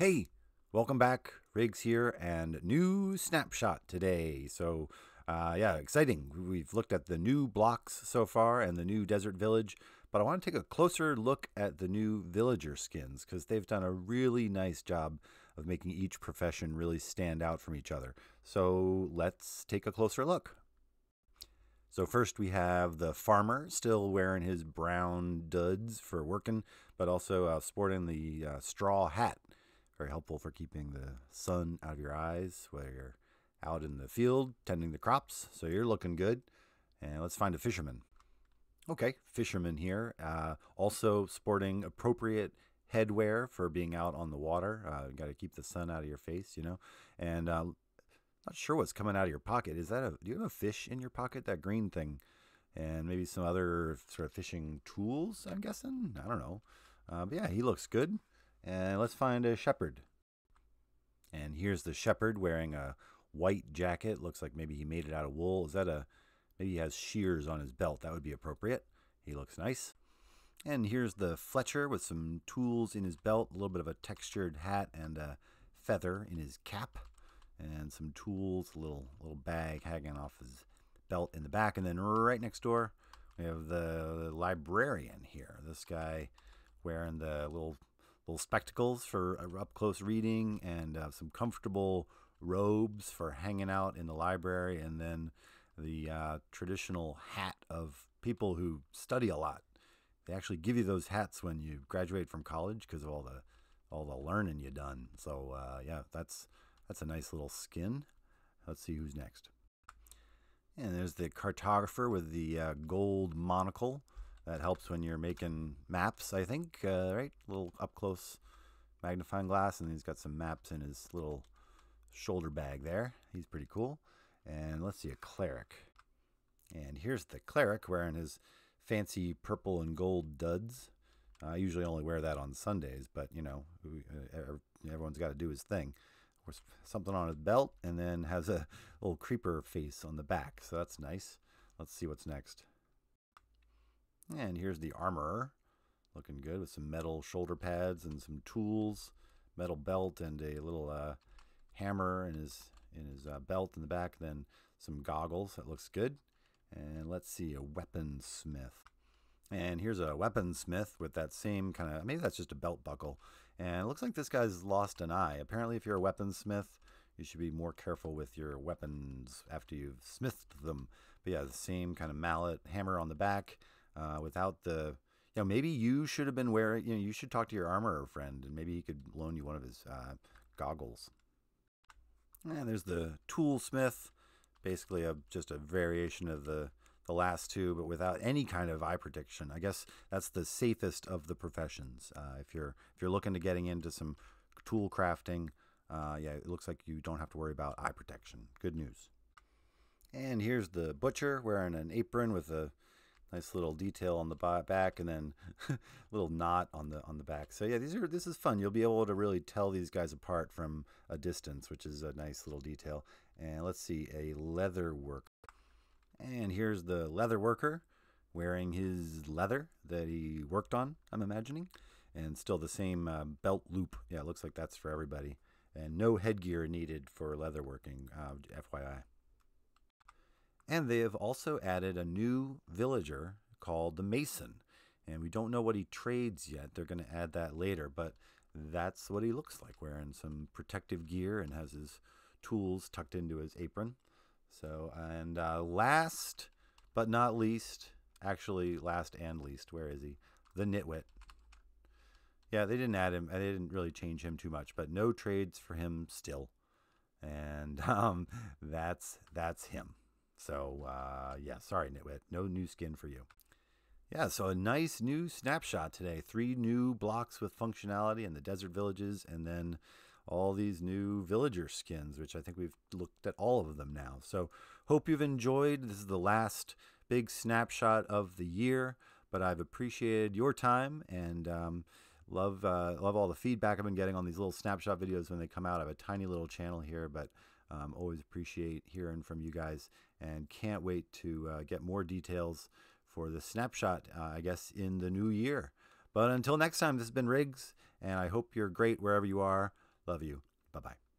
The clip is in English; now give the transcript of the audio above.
Hey, welcome back. Riggs here, and new snapshot today. Yeah, exciting. We've looked at the new blocks so far and the new desert village, but I want to take a closer look at the new villager skins because they've done a really nice job of making each profession really stand out from each other. So let's take a closer look. So first we have the farmer still wearing his brown duds for working, but also sporting the straw hat. Very helpful for keeping the sun out of your eyes while you're out in the field tending the crops. So you're looking good. And let's find a fisherman. Okay, fisherman here. Also sporting appropriate headwear for being out on the water. Got to keep the sun out of your face, you know. And not sure what's coming out of your pocket. Do you have a fish in your pocket? That green thing, and maybe some other sort of fishing tools. I'm guessing. I don't know. But yeah, he looks good. And let's find a shepherd. And here's the shepherd wearing a white jacket. Looks like maybe he made it out of wool. Maybe he has shears on his belt. That would be appropriate. He looks nice. And here's the Fletcher with some tools in his belt, a little bit of a textured hat and a feather in his cap, and some tools, a little bag hanging off his belt in the back. And then right next door, we have the librarian here. This guy wearing the little spectacles for up close reading, and some comfortable robes for hanging out in the library, and then the traditional hat of people who study a lot. They actually give you those hats when you graduate from college because of all the learning you done. So yeah, that's a nice little skin. Let's see who's next. And there's the cartographer with the gold monocle. That helps when you're making maps, I think, right? A little up-close magnifying glass, and he's got some maps in his little shoulder bag there. He's pretty cool. And let's see, a cleric. And here's the cleric wearing his fancy purple and gold duds. I usually only wear that on Sundays, but, you know, everyone's got to do his thing. Something on his belt, and then has a little creeper face on the back, so that's nice. Let's see what's next. And here's the armorer, looking good with some metal shoulder pads and some tools, metal belt, and a little hammer in his belt in the back. Then some goggles. That looks good. And let's see, a weaponsmith. And here's a weaponsmith with that same kind of, maybe that's just a belt buckle. And it looks like this guy's lost an eye. Apparently, if you're a weaponsmith, you should be more careful with your weapons after you've smithed them. But yeah, the same kind of mallet, hammer on the back. Without the, maybe you should have been wearing, you should talk to your armorer friend, and maybe he could loan you one of his goggles. And there's the Toolsmith, basically just a variation of the last two, but without any kind of eye protection. I guess that's the safest of the professions. If you're looking to getting into some tool crafting, yeah, it looks like you don't have to worry about eye protection. Good news. And here's the butcher wearing an apron with a nice little detail on the back, and then a little knot on the back. So yeah, this is fun. You'll be able to really tell these guys apart from a distance, which is a nice little detail. And let's see, a leather worker. And here's the leather worker wearing his leather that he worked on, I'm imagining, and still the same belt loop. Yeah, it looks like that's for everybody. And no headgear needed for leather working, FYI. And they have also added a new villager called the Masen. And we don't know what he trades yet. They're going to add that later, but that's what he looks like, wearing some protective gear and has his tools tucked into his apron. So, and last but not least, actually last and least, where is he? The Nitwit. Yeah, they didn't add him. They didn't really change him too much, but no trades for him still. And that's him. So, yeah, sorry, Nitwit. No new skin for you. Yeah, so a nice new snapshot today. 3 new blocks with functionality in the desert villages, and then all these new villager skins, which I think we've looked at all of them now. So, hope you've enjoyed. This is the last big snapshot of the year, but I've appreciated your time and love all the feedback I've been getting on these little snapshot videos when they come out. I have a tiny little channel here, but always appreciate hearing from you guys, and can't wait to get more details for the snapshot, I guess, in the new year. But until next time, this has been Riggs, and I hope you're great wherever you are. Love you. Bye-bye.